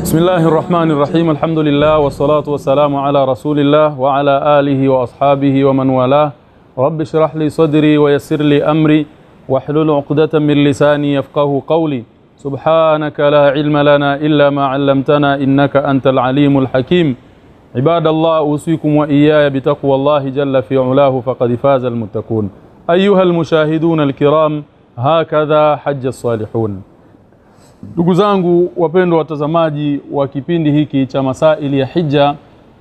بسم الله الرحمن الرحيم. الحمد لله والصلاة والسلام على رسول الله وعلى آله وأصحابه ومن والاه. رب اشرح لي صدري ويسر لي أمري واحلل عقدة من لساني يفقه قولي. سبحانك لا علم لنا إلا ما علمتنا إنك أنت العليم الحكيم. عباد الله، أوصيكم وإياي بتقوى الله جل في علاه فقد فاز المتقون. أيها المشاهدون الكرام، هكذا حج الصالحون. Ndugu zangu wapendwa watazamaji wa kipindi hiki cha masaili ya hija,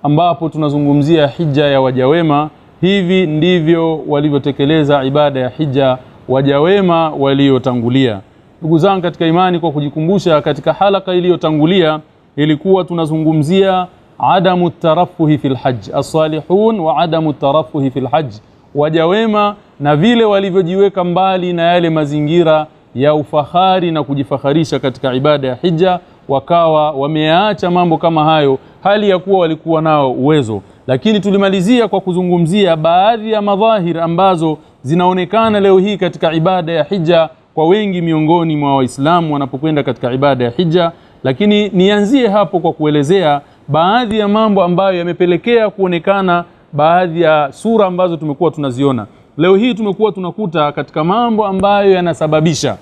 ambapo tunazungumzia hija ya wajawema. Hivi ndivyo walivyotekeleza ibada ya hija wajawema waliotangulia. Ndugu zangu katika imani, kwa kujikumbusha, katika halaka iliyotangulia ilikuwa tunazungumzia adamu tarafuhi fil hajj, as-salihun wa adamu tarafuhi fil hajj, wajawema na vile walivyojiweka mbali na yale mazingira ya ufahari na kujifakharisha katika ibada ya hija, wakawa wameacha mambo kama hayo hali ya kuwa walikuwa nao uwezo. Lakini tulimalizia kwa kuzungumzia baadhi ya madhahir ambazo zinaonekana leo hii katika ibada ya hija kwa wengi miongoni mwa Waislamu wanapokwenda katika ibada ya hija. Lakini nianzie hapo kwa kuelezea baadhi ya mambo ambayo yamepelekea kuonekana baadhi ya sura ambazo tumekuwa tunaziona. Leo hii tumekuwa tunakuta katika mambo ambayo yanasababisha,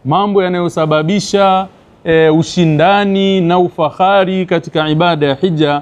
mambo yanayosababisha ushindani na ufahari katika ibada ya hija,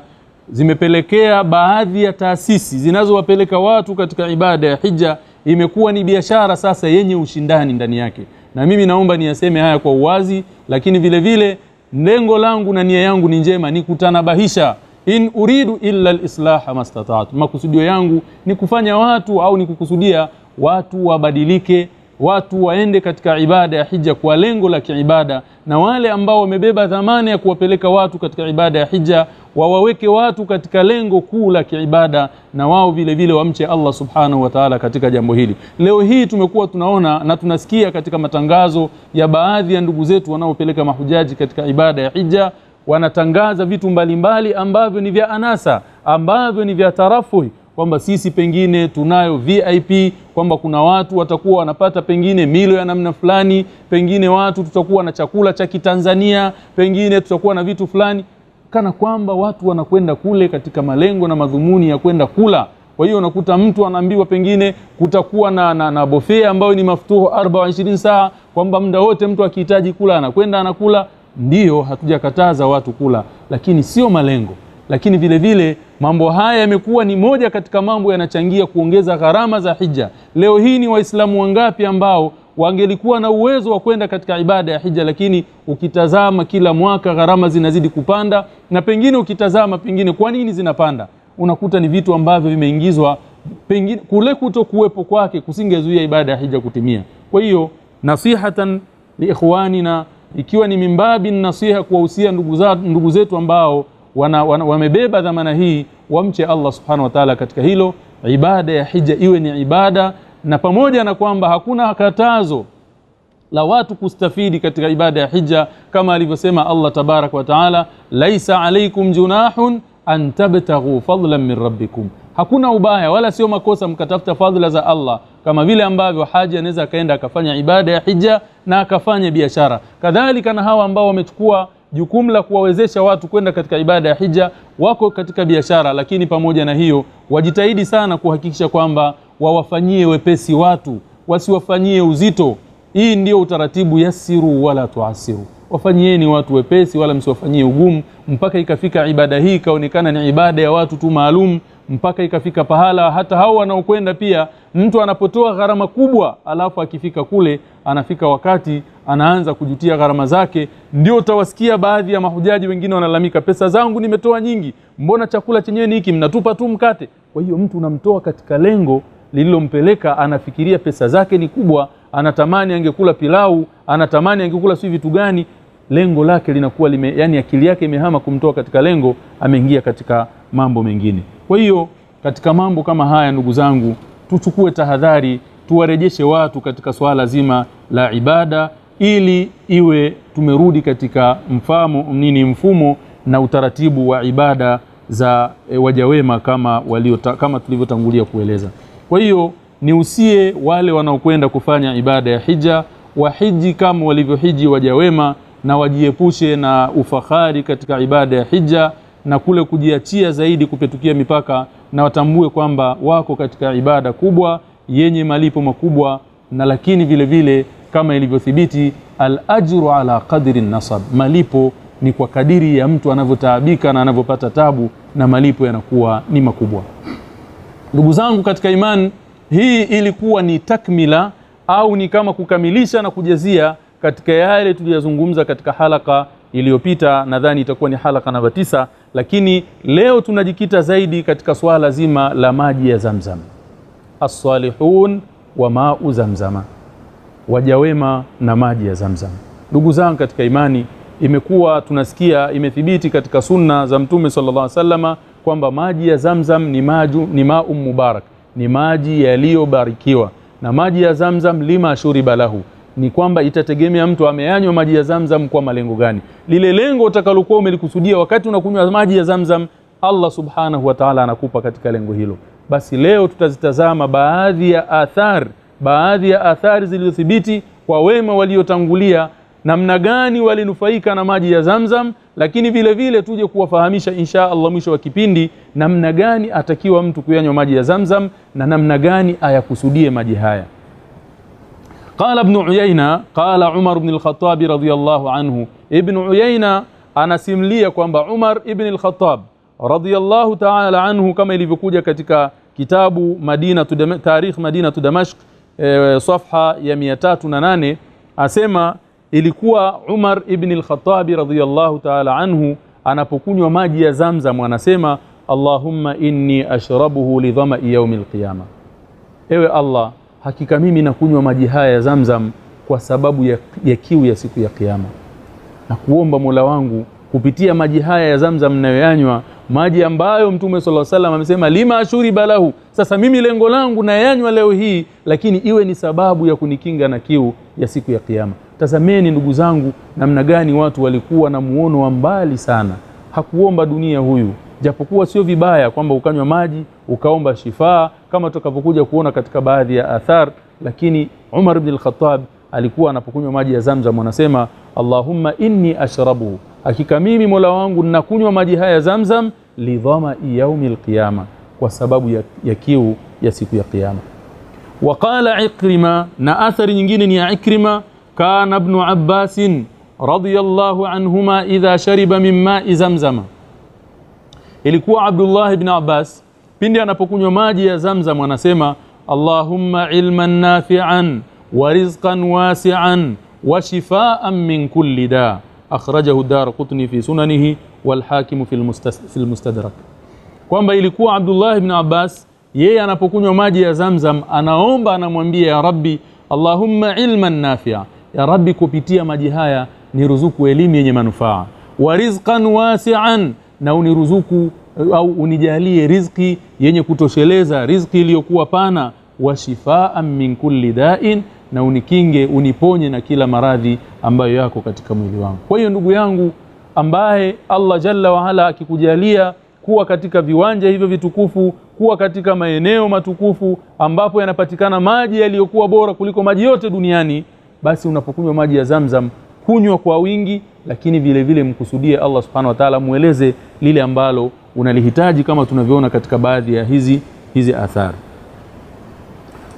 zimepelekea baadhi ya taasisi zinazowapeleka watu katika ibada ya hija imekuwa ni biashara sasa yenye ushindani ndani yake. Na mimi naomba niyaseme haya kwa uwazi, lakini vile vile lengo langu na nia yangu ni njema, ni kutanabahisha. In uridu illa al-islaha mastata'tu, makusudio yangu ni kufanya watu au ni kukusudia watu wabadilike, watu waende katika ibada ya hija kwa lengo la kiibada, na wale ambao wamebeba dhamana ya kuwapeleka watu katika ibada ya hija wawaweke watu katika lengo kuu la kiibada, na wao vile vile wamche Allah subhanahu wa ta'ala katika jambo hili. Leo hii tumekuwa tunaona na tunasikia katika matangazo ya baadhi ya ndugu zetu wanaopeleka mahujaji katika ibada ya hija, wanatangaza vitu mbalimbali ambavyo ni vya anasa, ambavyo ni vya tarafuhi, kwamba sisi pengine tunayo VIP, kwamba kuna watu watakuwa wanapata pengine milo ya namna fulani, pengine watu tutakuwa na chakula cha Kitanzania, pengine tutakuwa na vitu fulani, kana kwamba watu wanakwenda kule katika malengo na madhumuni ya kwenda kula. Kwa hiyo unakuta mtu anaambiwa pengine kutakuwa na buffet ambayo ni maftuhu 24 saa, kwamba muda wote mtu akihitaji kula anakwenda anakula. Ndiyo, hatujakataza watu kula, lakini sio malengo. Lakini vile vile mambo haya yamekuwa ni moja katika mambo yanachangia kuongeza gharama za hija. Leo hii ni Waislamu wangapi ambao wangelikuwa na uwezo wa kwenda katika ibada ya hija, lakini ukitazama kila mwaka gharama zinazidi kupanda, na pengine ukitazama pengine kwa nini zinapanda, unakuta ni vitu ambavyo vimeingizwa, pengine kule kutokuwepo kwake kusingezuia ibada ya hija kutimia. Kwa nasihatan li ikhwanina, ikiwa ni mimbabi nasiha kuwahusia ndugu zetu ambao wamebeba dhamana hii, wamche Allah subhanahu wa ta'ala katika hilo. Ibada ya hija iwe ni ibada, na pamoja na kwamba hakuna katazo la watu kustafidi katika ibada ya hija, kama alivyosema Allah tabarak wa ta'ala, laisa alaykum junahun an tabtaghu fadlan min rabbikum. Hakuna ubaya wala sio makosa mkatafuta fadhila za Allah, kama vile ambavyo haji anaweza akaenda akafanya ibada ya hija na akafanya biashara. Kadhalika na hawa ambao wamechukua jukumu la kuwawezesha watu kwenda katika ibada ya hija wako katika biashara, lakini pamoja na hiyo wajitahidi sana kuhakikisha kwamba wawafanyie wepesi watu, wasiwafanyie uzito. Hii ndio utaratibu, yasiru wala tuasiru, wafanyieni watu wepesi wala msiwafanyie ugumu, mpaka ikafika ibada hii kaonekana ni ibada ya watu tu maalum, mpaka ikafika pahala hata hao wanaokwenda pia, mtu anapotoa gharama kubwa alafu akifika kule anafika wakati anaanza kujutia gharama zake. Ndio utawasikia baadhi ya mahujaji wengine wanalalamika, pesa zangu nimetoa nyingi, mbona chakula chenyewe ni hiki, mnatupa tu mkate. Kwa hiyo mtu unamtoa katika lengo lililompeleka, anafikiria pesa zake ni kubwa, anatamani angekula pilau, anatamani angekula si vitu gani, lengo lake linakuwa yani akili yake imehama kumtoa katika lengo, ameingia katika mambo mengine. Kwa hiyo katika mambo kama haya, ndugu zangu, tuchukue tahadhari, tuwarejeshe watu katika swala zima la ibada, ili iwe tumerudi katika mfumo na utaratibu wa ibada za wajawema kama tulivyotangulia kueleza. Kwa hiyo niusie wale wanaokwenda kufanya ibada ya hija, wahiji kama walivyohiji wajawema, na wajiepushe na ufahari katika ibada ya hija na kule kujiachia zaidi kupetukia mipaka, na watambue kwamba wako katika ibada kubwa yenye malipo makubwa. Na lakini vile vile kama ilivyothibiti, al-ajru ala qadri an-nasab, malipo ni kwa kadiri ya mtu anavyotaabika na anavyopata tabu, na malipo yanakuwa ni makubwa. Ndugu zangu katika imani, hii ilikuwa ni takmila au ni kama kukamilisha na kujazia katika yale tuliyozungumza katika halaka iliyopita. Nadhani itakuwa ni halaka namba 9, lakini leo tunajikita zaidi katika swala zima la maji ya Zamzam. As-salihun wa ma'u Zamzama, wajawema na maji ya Zamzam. Ndugu zangu katika imani, imekuwa tunasikia, imethibiti katika sunna za Mtume sallallahu alaihi wasallama kwamba maji ya Zamzam ni ma'um mubarak, ni maji yaliyobarikiwa. Na maji ya Zamzam lima shuriba lahu, ni kwamba itategemea mtu ameyanywa maji ya Zamzam kwa malengo gani. Lile lengo utakalokuwa umelikusudia wakati unakunywa maji ya Zamzam, Allah subhanahu wa ta'ala anakupa katika lengo hilo. Basi leo tutazitazama baadhi ya athari zilizothibiti kwa wema waliotangulia, namna gani walinufaika na maji ya Zamzam, lakini vile vile tuje kuwafahamisha insha Allah mwisho wa kipindi namna gani atakiwa mtu kuyanywa maji ya Zamzam na namna gani ayakusudie maji haya. Qala ibn Uyayna qala Umar ibn al-Khattab radiyallahu anhu. Ibn Uyayna anasimlia kwamba Umar ibn al-Khattab radiyallahu ta'ala anhu, kama ilivyokuja katika kitabu Tarikh Madinatu Damashq safha ya 308, asema ilikuwa Umar ibn al-Khattab radiyallahu ta'ala anhu anapokunywa maji ya Zamzam anasema, Allahumma inni ashrabuhu li dhama'i yawm al-qiyama, ewe Allah, hakika mimi nakunywa maji haya ya Zamzam kwa sababu ya kiu ya siku ya kiyama, na kuomba Mola wangu kupitia maji haya ya Zamzam ninayoyanywa, maji ambayo Mtume sallallahu alaihi wasallam amesema lima shuriba lahu. Sasa mimi lengo langu nayanywa leo hii, lakini iwe ni sababu ya kunikinga na kiu ya siku ya kiyama. Tazameni ndugu zangu namna gani watu walikuwa na muono wa mbali sana. Hakuomba dunia huyu, japokuwa sio vibaya kwamba ukanywa maji ukaomba shifaa kama tutakapokuja kuona katika baadhi ya athar, lakini Umar ibn al-Khattab alikuwa anapokunywa maji ya Zamzam anasema, Allahumma inni ashrabu, hakika mimi Mola wangu ninakunywa maji haya ya Zamzam li dhama'i yawmil qiyama, kwa sababu ya kiu ya siku ya kiyama. Waqala Ikrima, na athari nyingine ni ya Ikrima, kana ibn Abbas radiyallahu anhuma idha shariba min ma'i Zamzam, ilikuwa Abdullah ibn Abbas pindi anapokunywa maji ya Zamzam anasema, Allahumma ilman nafi'an wa rizqan wasi'an wa shifaa'an min kulli da, akhrajahu Daraqutni fi sunanihi wal Hakim fi al-Mustadrak. Kwamba ilikuwa Abdullah ibn Abbas yeye anapokunywa maji ya Zamzam anaomba, anamwambia, ya Rabbi, Allahumma ilman nafi'a, ya Rabbi kupitia maji haya niruzuku elimu yenye manufaa, wa rizqan wasi'an, na uniruzuku au unijalie riziki yenye kutosheleza, riziki iliyokuwa pana, wa shifaan min kulli da'in, na unikinge, uniponye na kila maradhi ambayo yako katika mwili wangu. Kwa hiyo ndugu yangu, ambaye Allah Jalla wa Ala akikujalia kuwa katika viwanja hivyo vitukufu, kuwa katika maeneo matukufu ambapo yanapatikana maji yaliyokuwa bora kuliko maji yote duniani, basi unapokunywa maji ya Zamzam kunywa kwa wingi, lakini vile vile mkusudie Allah Subhanahu wa Ta'ala, mueleze lile ambalo unalihitaji kama tunavyoona katika baadhi ya hizi athari.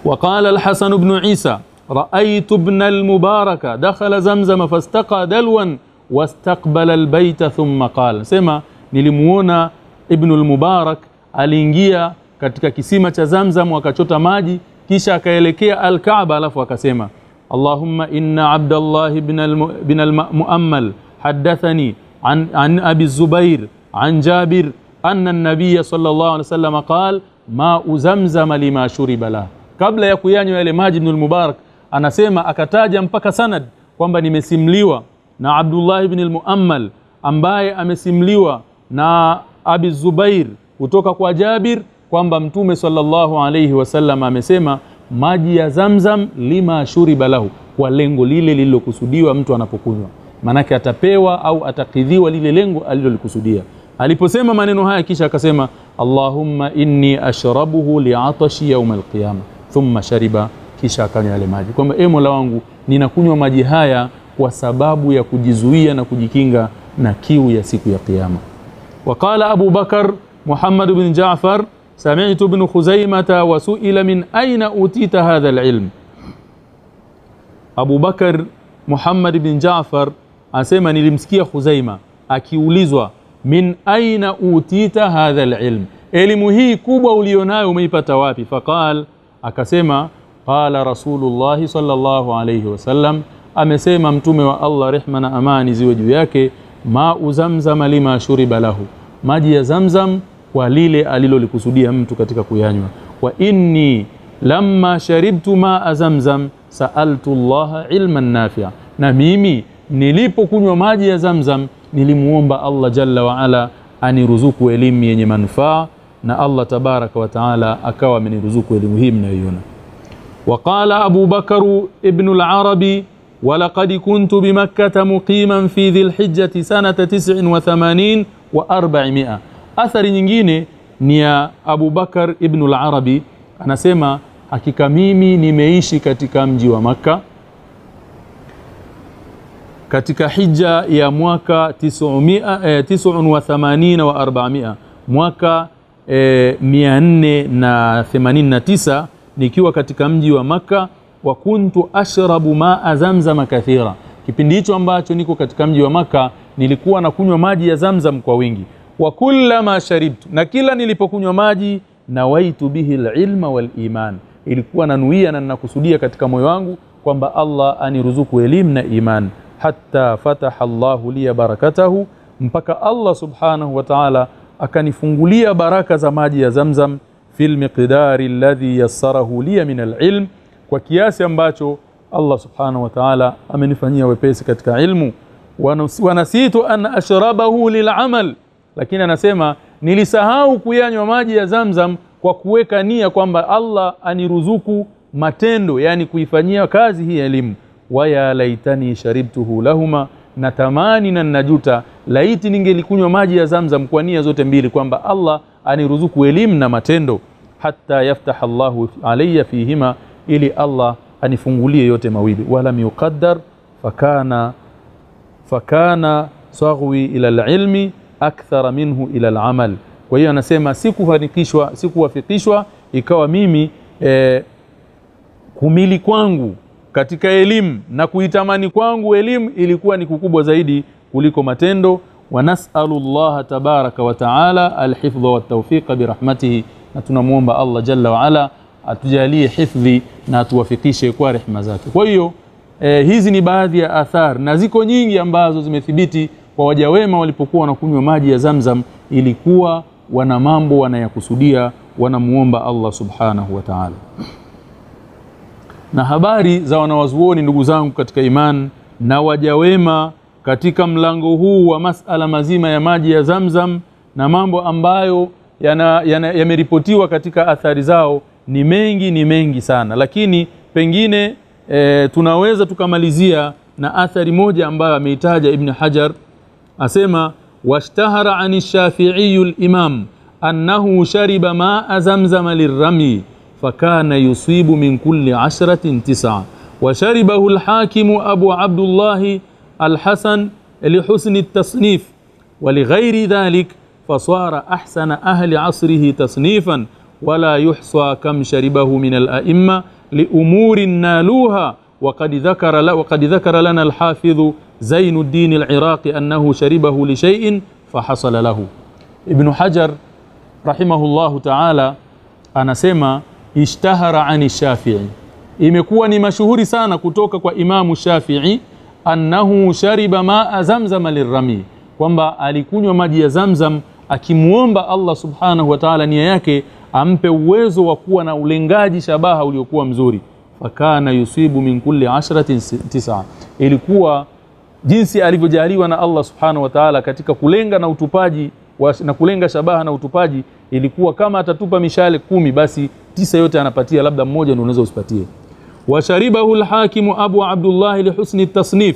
وقال الحسن بن عيسى رأيت ابن المبارك دخل زمزم فاستقى دلوا واستقبل البيت ثم قال, sema nilimuona Ibn al-Mubarak aliingia katika kisima cha Zamzam akachota maji kisha akaelekea al-Kaaba, alafu akasema, Allahumma inna Abdullah ibn al-Muammal haddathani an Abi Zubair an Jabir anna an-nabiy sallallahu alayhi wasallam qala ma'u Zamzam lima shuriba la. Kabla ya kuyanywa yale maji, Ibn al-Mubarak anasema, akataja mpaka sanad kwamba nimesimliwa na Abdullah ibn al-Muammal ambaye amesimliwa na Abi Zubair kutoka kwa Jabir kwamba Mtume sallallahu alayhi wasallam amesema maji ya Zamzam lima shuriba lahu, kwa lengo lile lililokusudiwa mtu anapokunywa, manake atapewa au atakidhiwa lile lengo alilolikusudia. Aliposema maneno haya kisha akasema, Allahumma inni ashrabuhu li'atashi yawm al-qiyamah, thumma shariba, kisha akanywa yale maji, kwamba Mola wangu ninakunywa maji haya kwa sababu ya kujizuia na kujikinga na kiu ya siku ya kiyama. Waqala Abu Bakar Muhammad ibn Ja'far sami'tu ibn Khuzaimah wa su'ila min aina utita hadha al-ilm. Abu Bakar Muhammad ibn Ja'far asema nilimsikia Khuzaima akiulizwa min aina utita hadha al-ilm, elimu hii kubwa ulionayo umeipata wapi? Faqal, akasema qala Rasulullah sallallahu alayhi wasallam, amesema mtume wa Allah rehma na amani ziwe juu yake, ma'u zamzam lima shuriba lahu, maji ya Zamzam kwa lile alilolikusudia mtu katika kuyanywa. Wa inni lamma sharibtu ma'a Zamzam sa'altu Allah ilman nafi'a, na mimi nilipokunywa maji ya Zamzam nilimuomba Allah jalla wa ala aniruzuku elimu yenye manufaa, na Allah tabaraka wa taala akawa ameniruzuku elimu hii mnayoiona. Waqala Abu Bakar ibn al-Arabi ولقد كنت بمكة مقيما في ذي الحجة سنة 89 و400. Athari nyingine ni ya Abu Bakar ibn al-Arabi, anasema hakika mimi nimeishi katika mji wa Makka katika hija ya mwaka 89 wa 400, mwaka 489 nikiwa katika mji wa Makka. Wa kuntu ashrabu ma'a Zamzam kathira, kipindi hicho ambacho niko katika mji wa Makka nilikuwa nakunywa maji ya Zamzam kwa wingi. Wa kullama sharibtu, na kila nilipokunywa maji, nawaitu bihi al-ilma wal iman, ilikuwa nanuia na ninakusudia katika moyo wangu kwamba Allah aniruzuku elimu na iman. Hatta fataha Allahu li barakatahu, mpaka Allah subhanahu wa ta'ala akanifungulia baraka za maji ya Zamzam, fil miqdari alladhi yassarahu li min al-ilm, kwa kiasi ambacho Allah subhanahu wa ta'ala amenifanyia wepesi katika ilmu. Wanasitu an ashrabahu lil'amal, lakini anasema nilisahau kuyanywa maji ya Zamzam kwa kuweka nia kwamba Allah aniruzuku matendo, yani kuifanyia kazi hii elimu. Wa ya laitani sharibtuhu lahuma, natamani na najuta laiti ningelikunywa maji ya Zamzam kwa nia zote mbili, kwamba Allah aniruzuku elimu na matendo. Hatta yaftah Allahu alayya fihima, ili Allah anifungulie yote mawili. Wala yuqaddar fakana saghwi ila al-ilmi akthara minhu ila al-amal. Kwa hiyo anasema sikuwafikishwa ikawa mimi kumili kwangu katika elimu na kuitamani kwangu elimu ilikuwa ni kukubwa zaidi kuliko matendo. Wa nas'alullaha tabaraka wa ta'ala al-hifdha wa at-tawfiq bi rahmatihi, na tunamuomba Allah jalla wa ala atujalie hifdhi na atuwafikishe kwa rehema zake. Kwa hiyo hizi ni baadhi ya athar, na ziko nyingi ambazo zimethibiti kwa waja wema walipokuwa wanakunywa maji ya Zamzam, ilikuwa wana mambo wanayakusudia, wanamuomba Allah subhanahu wa ta'ala. Na habari za wanawazuoni, ndugu zangu katika iman, na waja wema katika mlango huu wa masala mazima ya maji ya Zamzam na mambo ambayo yameripotiwa katika athari zao ni mengi sana, lakini pengine tunaweza tukamalizia na athari moja ambayo ameitaja Ibn Hajar. Asema washtahara ani Shafi'i al-imam annahu shariba ma'a Zamzam lirrami fakana yusibu min kulli 10 9, wa sharibahu al-hakim Abu Abdullah al-Hasan lihusn at-tasnif wa lighairi dhalik fasara ahsana ahli 'asrihi tasnifan ولا يحصى كم شربه من الأئمة لأمور نالوها. وقد ذكر لنا الحافظ زين الدين العراقي أنه شربه لشيء فحصل له. ابن حجر رحمه الله تعالى anasema ishtahara ani Shafi'i, imekuwa ni mashuhuri sana kutoka kwa Imamu Shafi'i, annahu shariba ma'a Zamzam lirrami, kwamba alikunywa maji ya Zamzam akimuomba Allah subhanahu wa ta'ala nia yake ampe uwezo wa kuwa na ulengaji shabaha uliokuwa mzuri. Fakana yusibu min kulli 10 9, ilikuwa jinsi alivyojaliwa na Allah subhanahu wa ta'ala katika kulenga na utupaji na kulenga shabaha na utupaji, ilikuwa kama atatupa mishale 10 basi 9 yote anapatia, labda mmoja ndio unaweza usipatie. Wa sharibahu al-hakim Abu Abdullah li husni at-tasnif,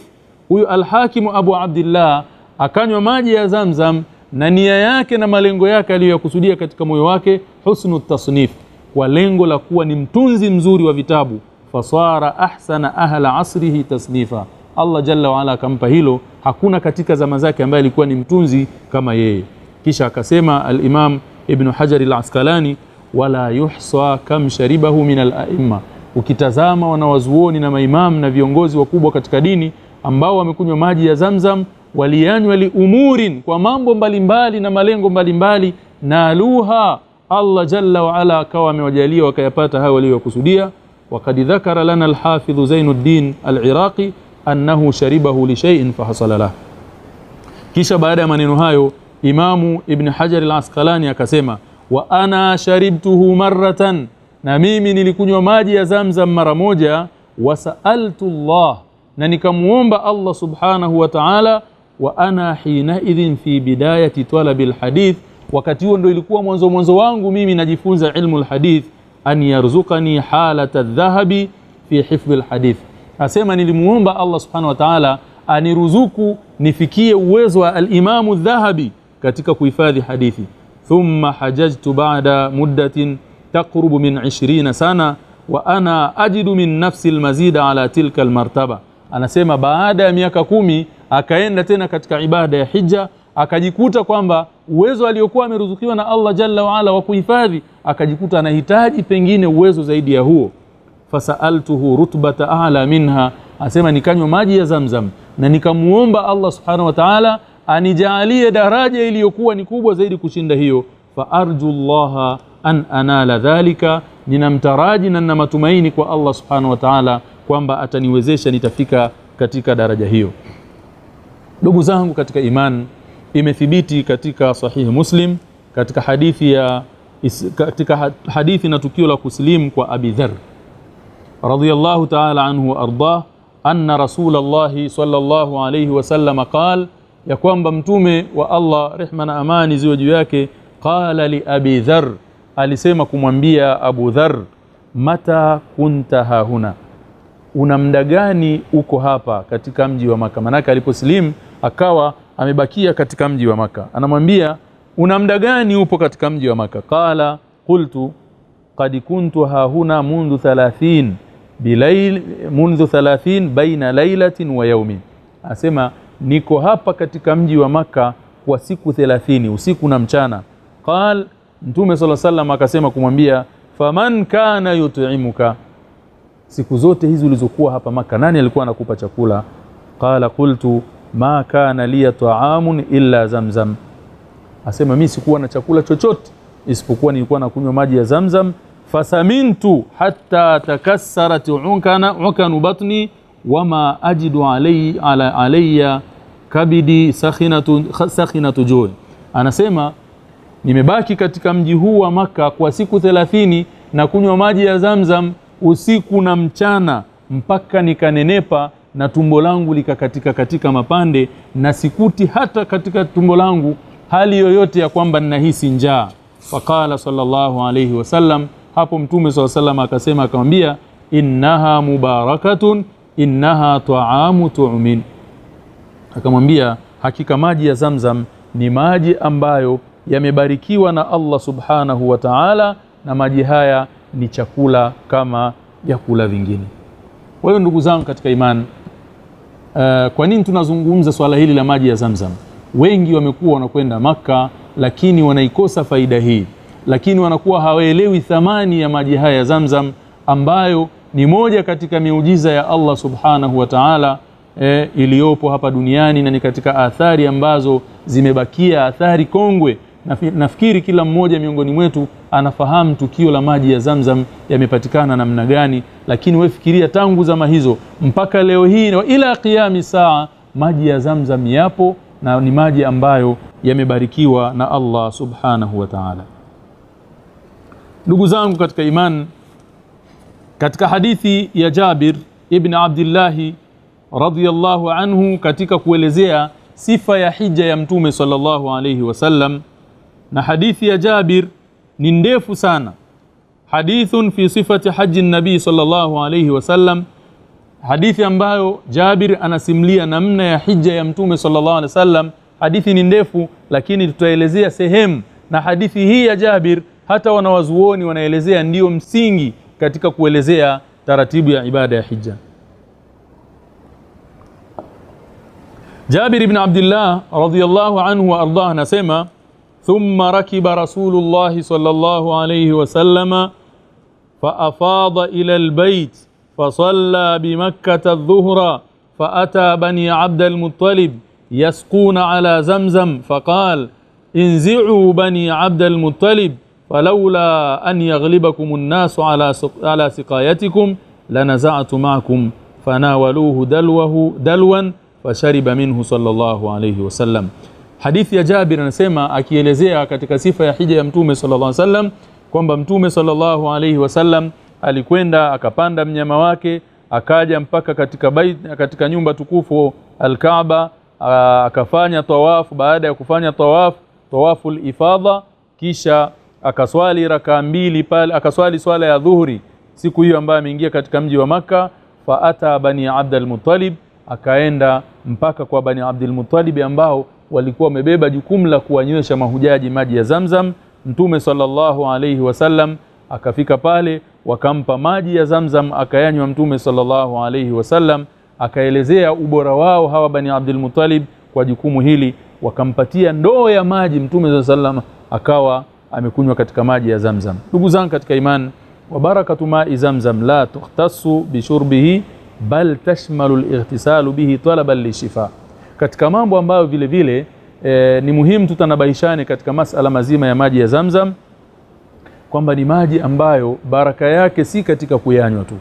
huyu al-hakim Abu Abdullah akanywa maji ya Zamzam na nia yake na malengo yake aliyokusudia katika moyo wake husnu at-tasnif, kwa lengo la kuwa ni mtunzi mzuri wa vitabu. Fasara ahsana ahla asrihi tasnifa, Allah jalla wa ala akampa hilo. Hakuna katika zama zake ambaye alikuwa ni mtunzi kama yeye. Kisha akasema al-Imam Ibn Hajar al-Asqalani, wala yuhsa kam sharibahu min al-a'imma. Ukitazama wanawazuoni na maimam na viongozi wakubwa katika dini ambao wamekunywa maji ya Zamzam, waliyanywa liumurin, kwa mambo mbalimbali na malengo mbalimbali, na luha Allah jalla wa ala akawa amewajalia wakayapata hayo waliokusudia. Waqad dhakara lana al-Hafidh Zainuddin al-Iraqi annahu sharibahu li shay'in fahasala lahu. Kisha baada ya maneno hayo Imamu Ibn Hajar al-Asqalani akasema, wa ana sharibtuhu marratan, na mimi nilikunywa maji ya Zamzam mara moja, wasaaltu Allah, na nikamuomba Allah subhanahu wa ta'ala, wa ana hina idhin fi bidayati talabil hadith, wakati huo ndio ilikuwa mwanzo wangu mimi najifunza ilmu al-hadith, an yarzuqani halata adh-dhahabi fi hifdh al-hadith. Asema nilimuomba Allah subhanahu wa ta'ala aniruzuku nifikie uwezo wa al-Imam adh-Dhahabi katika kuhifadhi hadithi. Thumma hajajtu ba'da muddatin taqrubu min 20 sana wa ana ajidu min nafsi al-mazida ala tilka al-martaba. Anasema baada ya miaka 10 akaenda tena katika ibada ya hija, akajikuta kwamba uwezo aliokuwa ameruzukiwa na Allah jalla wa ala wa kuhifadhi, akajikuta anahitaji pengine uwezo zaidi ya huo. Fasaaltuhu rutbata a'la minha, asema nikanywa maji ya Zamzam na nikamuomba Allah subhanahu wa ta'ala anijalie daraja iliyokuwa ni kubwa zaidi kushinda hiyo. Fa arju Allah an anala dhalika, ninamtaraji na nina matumaini kwa Allah subhanahu wa ta'ala kwamba ataniwezesha nitafika katika daraja hiyo. Ndugu zangu katika iman, imethibiti katika sahihi Muslim katika hadithi na tukio la kuslimu kwa Abi Dharr radiyallahu ta'ala anhu ardah, anna Rasulullah sallallahu alayhi wasallam qala, ya kwamba mtume wa Allah rehma na amani ziwe juu yake, qala li Abi Dharr, alisema kumwambia Abu Dharr, mata kunta hahuna, una muda gani uko hapa katika mji wa Maka? Manaka aliposlimu akawa amebakia katika mji wa Maka, anamwambia una muda gani upo katika mji wa Maka? Qala qultu qad kuntu hahuna mundu 30 bilayl mundu 30 baina laylatin wa yawmin. Asema niko hapa katika mji wa Maka kwa siku 30 usiku na mchana. Qal, Mtume sallallahu alaihi wasallam akasema kumwambia, faman kana yut'imuka, siku zote hizi ulizokuwa hapa Maka nani alikuwa anakupa chakula? Qala qultu ma kana li ta'amun illa Zamzam. Asema mimi sikuwa na chakula chochote isipokuwa nilikuwa nakunywa maji ya Zamzam. Fasamintu hatta takassarat ukanu batni wama ajidu alayya kabidi sakhinatu joy. Anasema nimebaki katika mji huu wa Maka kwa siku 30 na kunywa maji ya Zamzam usiku na mchana mpaka nikanenepa na tumbo langu likakatika katika mapande, na sikuti hata katika tumbo langu hali yoyote ya kwamba ninahisi njaa. Faqala sallallahu alayhi wasallam, hapo Mtume sallallahu alayhi wasallam akasema akamwambia, innaha mubarakatun innaha ta'amu tu'min. Akamwambia hakika maji ya Zamzam ni maji ambayo yamebarikiwa na Allah subhanahu wa ta'ala, na maji haya ni chakula kama vyakula vingine. Kwa hiyo ndugu zangu katika imani, kwa nini tunazungumza swala hili la maji ya Zamzam? Wengi wamekuwa wanakwenda Maka lakini wanaikosa faida hii, lakini wanakuwa hawaelewi thamani ya maji haya ya Zamzam, ambayo ni moja katika miujiza ya Allah subhanahu wa ta'ala iliyopo hapa duniani, na ni katika athari ambazo zimebakia, athari kongwe. Nafikiri kila mmoja miongoni mwetu anafahamu tukio la maji ya Zamzam yamepatikana namna gani, lakini wewe fikiria tangu zama hizo mpaka leo hii na ila qiyami saa, maji ya Zamzam yapo na ni maji ambayo yamebarikiwa na Allah subhanahu wa ta'ala. Ndugu zangu katika iman, katika hadithi ya Jabir ibn Abdullah radhiyallahu anhu katika kuelezea sifa ya hija ya Mtume sallallahu alayhi wasallam, na hadithi ya Jabir ni ndefu sana. Hadithun fi sifati haji nabii sallallahu alayhi wasallam, hadithi ambayo Jabir anasimulia namna ya hija ya Mtume sallallahu alayhi wasallam. Hadithi ni ndefu, lakini tutaelezea sehemu, na hadithi hii ya Jabir hata wanawazuoni wanaelezea ndiyo msingi katika kuelezea taratibu ya ibada ya hija. Jabir ibn Abdullah radhiyallahu anhu wa ardah anasema thumma rakiba Rasulullah sallallahu alayhi wasallam فأفاض إلى البيت فصلى بمكة الظهر فأتى بني عبد المطلب يسقون على زمزم فقال انزعوا بني عبد المطلب فلولا أن يغلبكم الناس على سقايتكم لنزعت معكم فناولوه دلوا فشرب منه صلى الله عليه وسلم. Hadithi ya Jabir anasema akielezea katika sifa ya hija ya Mtume sallallahu alaihi wasallam kwamba Mtume sallallahu alaihi wasallam alikwenda akapanda mnyama wake akaja mpaka katika nyumba tukufu al-Kaaba, akafanya tawafu. Baada ya kufanya tawaful ifadha, kisha akaswali rakaa 2 pale, akaswali swala ya dhuhuri siku hiyo ambayo ameingia katika mji wa Makka. Faata bani Abdul Muttalib, akaenda mpaka kwa bani Abdul Muttalib ambao walikuwa wamebeba jukumu la kuwanywesha mahujaji maji ya Zamzam. Mtume sallallahu alayhi wasallam akafika pale, wakampa maji ya Zamzam akayanywa. Mtume sallallahu alayhi wasallam akaelezea ubora wao hawa bani Abdul Muttalib kwa jukumu hili, wakampatia ndoo ya maji. Mtume sallallahu alayhi wasallam akawa amekunywa katika maji ya Zamzam. Ndugu zangu katika imani, wa barakatu ma'i Zamzam la tukhtassu bishurbihi bal tashmalu al-ightisalu bihi talaban lishifa. Katika mambo ambayo vile vile ni muhimu tutanabaishane katika masala mazima ya maji ya Zamzam, kwamba ni maji ambayo baraka yake si katika kuyanywa tu,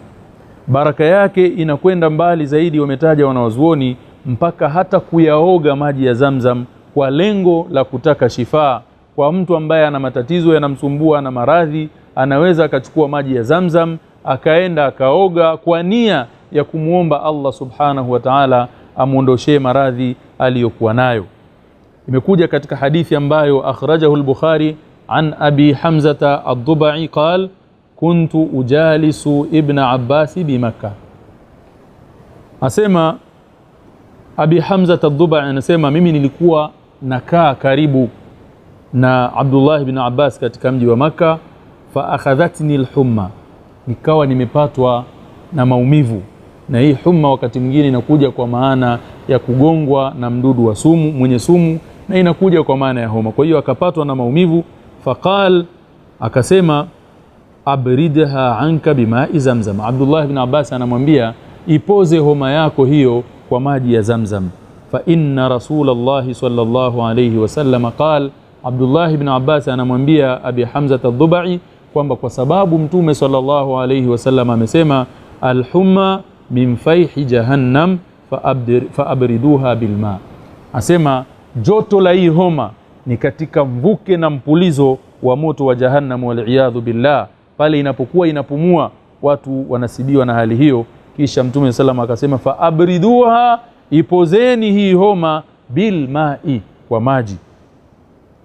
baraka yake inakwenda mbali zaidi. Wametaja wanawazuoni mpaka hata kuyaoga maji ya Zamzam kwa lengo la kutaka shifaa. Kwa mtu ambaye ana matatizo yanamsumbua na maradhi, anaweza akachukua maji ya Zamzam akaenda akaoga kwa nia ya kumuomba Allah subhanahu wa ta'ala amuondoshee maradhi aliyokuwa nayo. Imekuja katika hadithi ambayo akhrajahu al-Bukhari an Abi Hamzata ad-Dubai qala kuntu ujalisu ibn Abbas bi Makkah. Asema Abi Hamzata ad-Dubai anasema mimi nilikuwa nakaa karibu na Abdullah ibn Abbas katika mji wa Makkah, fa akhadhatni al-humma, nikawa nimepatwa na maumivu. Na hii humma wakati mwingine inakuja kwa maana ya kugongwa na mdudu wa sumu, mwenye sumu, na inakuja kwa maana ya homa. Kwa hiyo akapatwa na maumivu. Faqal, akasema abridha anka bima'i Zamzam. Abdullah ibn Abbas anamwambia ipoze homa yako hiyo kwa maji ya Zamzam. Fa inna Rasulullah sallallahu alayhi wasallam qala, Abdullah ibn Abbas anamwambia Abi Hamza ad-Dubai kwamba kwa sababu Mtume sallallahu alayhi wasallam amesema al-humma min fayhi jahannam faabriduha bilma. Asema joto la hii homa ni katika mvuke na mpulizo wa moto wa jahannam, wal billah. Pale inapokuwa inapumua watu wanasibiwa na hali hiyo. Kisha Mtume sallallahu akasema faabriduha, ipozeni hii homa bilma'i, kwa maji,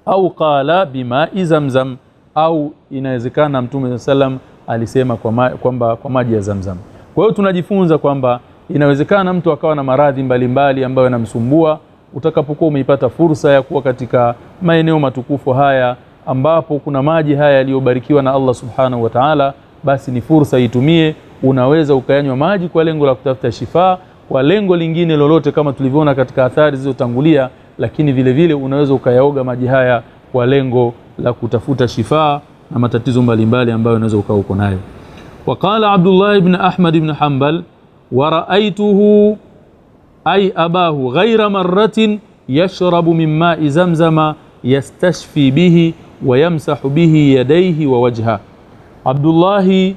au qala bima'i Zamzam, au inawezekana Mtume sallallahu alisema kwamba kwa maji ya Zamzam. Kwa hiyo tunajifunza kwamba inawezekana mtu akawa na maradhi mbalimbali ambayo yanamsumbua. Utakapokuwa umeipata fursa ya kuwa katika maeneo matukufu haya ambapo kuna maji haya yaliyobarikiwa na Allah subhanahu wa ta'ala, basi ni fursa itumie. Unaweza ukayanywa maji kwa lengo la kutafuta shifa, kwa lengo lingine lolote kama tulivyoona katika athari zilizotangulia, lakini vile vile unaweza ukayaoga maji haya kwa lengo la kutafuta shifa na matatizo mbalimbali ambayo unaweza ukawa uko nayo. وقال عبد الله بن أحمد بن حنبل ورأيته أي أباه غير مرة يشرب من ماء زمزم يستشفي به ويمسح به يديه ووجهه. عبد الله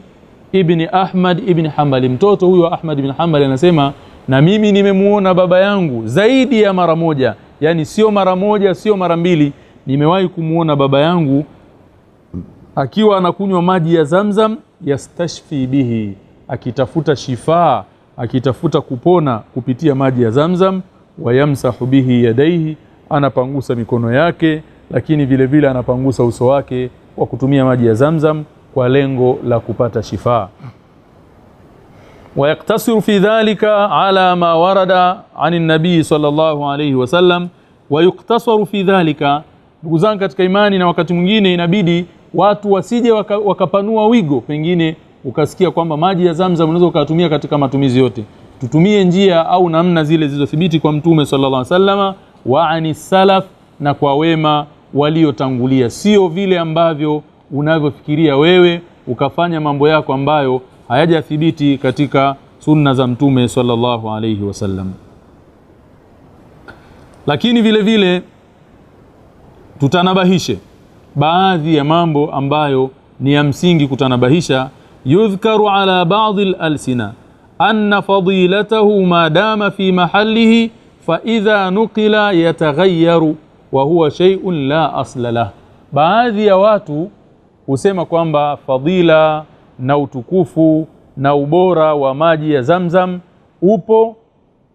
ibn Ahmad ibn Hanbal, mtoto huyo Ahmad ibn Hanbal, anasema na mimi nimemuona baba yangu zaidi ya mara moja, yani sio mara moja, sio mara mbili, nimewahi kumuona baba yangu akiwa anakunywa maji ya Zamzam, yastashfi bihi, akitafuta shifa, akitafuta kupona kupitia maji ya Zamzam, wayamsahu bihi yadaihi, anapangusa mikono yake, lakini vile vile anapangusa uso wake kwa kutumia maji ya Zamzam kwa lengo la kupata shifa. ويقتصر في ذلك على ما ورد عن النبي صلى الله عليه وسلم ويقتصر في ذلك. Ndugu zangu katika imani, na wakati mwingine inabidi watu wasije wakapanua wigo, pengine ukasikia kwamba maji ya Zamzam unaweza ukatumia katika matumizi yote. tutumie njia au namna zile zilizothibiti kwa Mtume sallallahu alaihi wasallama, wa anis salaf, na kwa wema waliotangulia, sio vile ambavyo unavyofikiria wewe ukafanya mambo yako ambayo hayajathibiti katika sunna za Mtume sallallahu alaihi wasallam. Lakini vile vile tutanabahishe baadhi ya mambo ambayo ni ya msingi kutanabahisha. Yudhkaru ala ba'dhi al-alsina anna fadilatahu ma dama fi mahallihi fa idha nuqila yataghayyaru wa huwa shay'un la asla lah. Baadhi ya watu husema kwamba fadila na utukufu na ubora wa maji ya Zamzam upo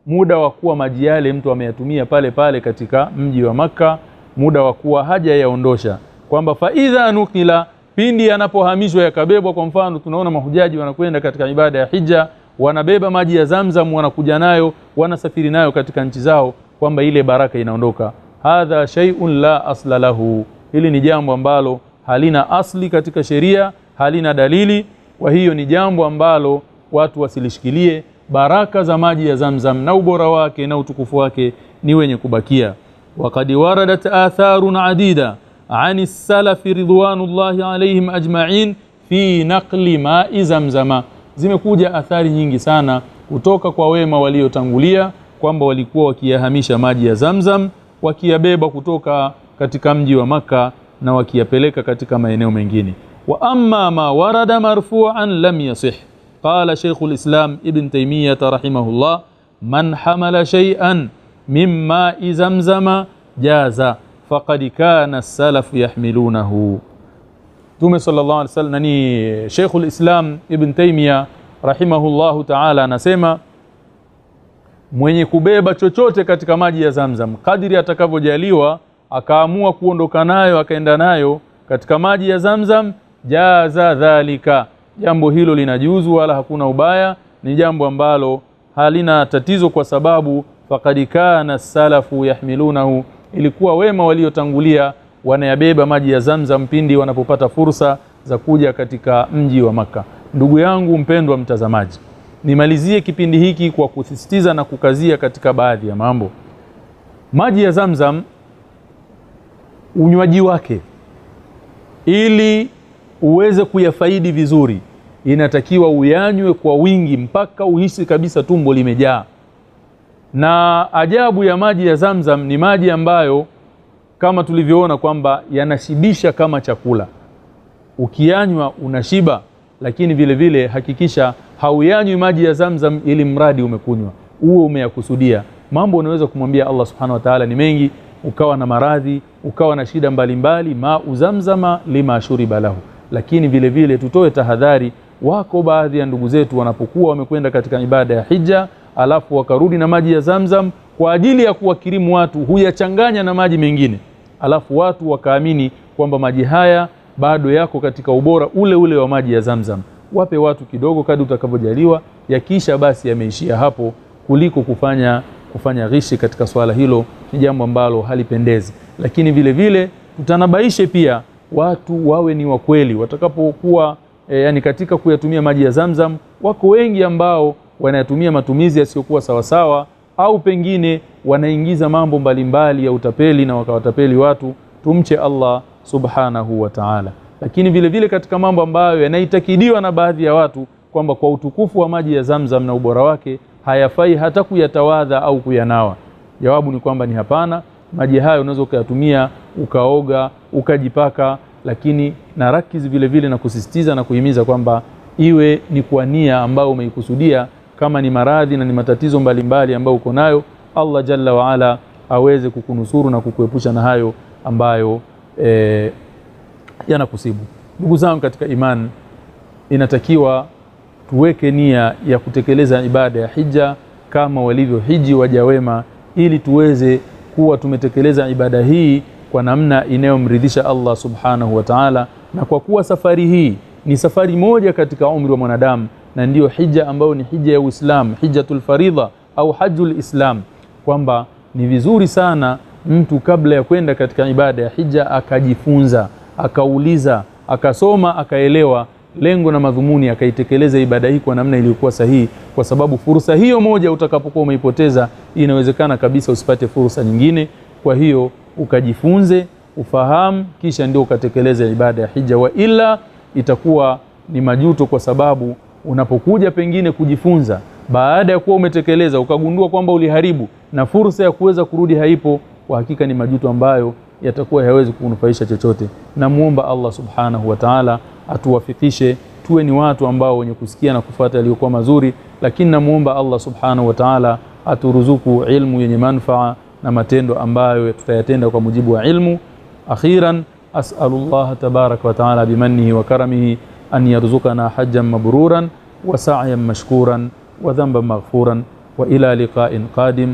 muda wa kuwa maji yale mtu ameyatumia pale pale katika mji wa Makka, muda wa kuwa haja yaondosha, kwamba fa idha nuqila, pindi yanapohamishwa yakabebwa. Kwa mfano tunaona mahujaji wanakwenda katika ibada ya hija, wanabeba maji ya Zamzam, wanakuja nayo, wanasafiri nayo katika nchi zao, kwamba ile baraka inaondoka. Hadha shay'un la asla lahu, hili ni jambo ambalo halina asli katika sheria, halina dalili. Kwa hiyo ni jambo ambalo watu wasilishikilie. Baraka za maji ya Zamzam na ubora wake na utukufu wake ni wenye kubakia. Waqad waradat atharun adida ani salafi ridwanullahi alayhim ajma'in fi naqli ma'i Zamzama. Zimekuja athari nyingi sana kutoka kwa wema waliotangulia kwamba walikuwa wakiyahamisha maji ya Zamzam, wakiyabeba kutoka katika mji wa Makka na wakiyapeleka katika maeneo mengine. Wa amma ma warada marfu'an lam yasih. Qala Sheikhul Islam Ibn Taymiyyah rahimahullah, man hamala shay'an mimma Zamzama jaza faqad kana as-salaf yahmilunahu. Mtume sallallahu alaihi wasallam ni Sheikhul Islam Ibn Taymiyyah rahimahullahu ta'ala anasema, mwenye kubeba chochote katika maji ya Zamzam kadiri atakavyojaliwa, akaamua kuondoka nayo akaenda nayo katika maji ya Zamzam, jaza dhalika, jambo hilo linajuzu wala hakuna ubaya, ni jambo ambalo halina tatizo, kwa sababu faqad kana salafu yahmilunahu, ilikuwa wema waliotangulia wanayabeba maji ya Zamzam pindi wanapopata fursa za kuja katika mji wa Makka. Ndugu yangu mpendwa mtazamaji, nimalizie kipindi hiki kwa kusisitiza na kukazia katika baadhi ya mambo. Maji ya Zamzam, unywaji wake ili uweze kuyafaidi vizuri, inatakiwa uyanywe kwa wingi mpaka uhisi kabisa tumbo limejaa. Na ajabu ya maji ya Zamzam ni maji ambayo kama tulivyoona kwamba yanashibisha kama chakula. Ukiyanywa unashiba, lakini vile vile hakikisha hauyanywi maji ya Zamzam ili mradi umekunywa, uwe umeyakusudia. Mambo unaweza kumwambia Allah subhanahu wa ta'ala ni mengi, ukawa na maradhi, ukawa na shida mbalimbali, ma Zamzama lima shuriba lahu. Lakini vile vile tutoe tahadhari. Wako baadhi ya ndugu zetu wanapokuwa wamekwenda katika ibada ya hija alafu wakarudi na maji ya Zamzam kwa ajili ya kuwakirimu watu, huyachanganya na maji mengine, alafu watu wakaamini kwamba maji haya bado yako katika ubora ule ule wa maji ya Zamzam. Wape watu kidogo kadri utakavyojaliwa, yakisha basi yameishia hapo, kuliko kufanya ghishi katika swala hilo. Ni jambo ambalo halipendezi. Lakini vile vile tutanabaishe pia watu wawe ni wa kweli watakapokuwa yani katika kuyatumia maji ya Zamzam. Wako wengi ambao wanayatumia matumizi yasiyokuwa sawasawa, au pengine wanaingiza mambo mbalimbali ya utapeli na wakawatapeli watu. Tumche Allah subhanahu wa ta'ala. Lakini vile vile katika mambo ambayo yanaitakidiwa na baadhi ya watu kwamba kwa utukufu wa maji ya Zamzam na ubora wake hayafai hata kuyatawadha au kuyanawa, jawabu ni kwamba ni hapana. Maji hayo unaweza kuyatumia ukaoga, ukajipaka, lakini na rakiz vile vile na kusisitiza na kuhimiza kwamba iwe ni kwa nia ambayo umeikusudia. Kama ni maradhi na ni matatizo mbalimbali ambayo uko nayo, Allah jalla wa ala aweze kukunusuru na kukuepusha na hayo ambayo yanakusibu. Ndugu zangu katika imani, inatakiwa tuweke nia ya kutekeleza ibada ya hija kama walivyo hiji waja wema, ili tuweze kuwa tumetekeleza ibada hii kwa namna inayomridhisha Allah subhanahu wa ta'ala. Na kwa kuwa safari hii ni safari moja katika umri wa mwanadamu, na ndiyo hija ambayo ni hija ya Uislamu, hijjatul faridha au hajjul Islam, kwamba ni vizuri sana mtu kabla ya kwenda katika ibada ya hija akajifunza, akauliza, akasoma, akaelewa lengo na madhumuni akaitekeleza ibada hii kwa namna iliyokuwa sahihi, kwa sababu fursa hiyo moja utakapokuwa umeipoteza inawezekana kabisa usipate fursa nyingine. Kwa hiyo ukajifunze, ufahamu, kisha ndio ukatekeleza ibada ya hija, wa ila itakuwa ni majuto, kwa sababu unapokuja pengine kujifunza baada ya kuwa umetekeleza ukagundua kwamba uliharibu na fursa ya kuweza kurudi haipo, kwa hakika ni majuto ambayo yatakuwa hayawezi kunufaisha chochote. Namuomba Allah subhanahu wa ta'ala atuwafikishe tuwe ni watu ambao wenye kusikia na kufuata yaliyokuwa mazuri, lakini namuomba Allah subhanahu wa ta'ala aturuzuku ilmu yenye manufaa na matendo ambayo tutayatenda kwa mujibu wa ilmu. Akhiran, as'alullah tabaraka wa ta'ala bimannihi wa karamihi an yarzuqana hajjan mabruran wa sa'yan mashkuran wa dhanban maghfuran wa ila liqa'in qadim.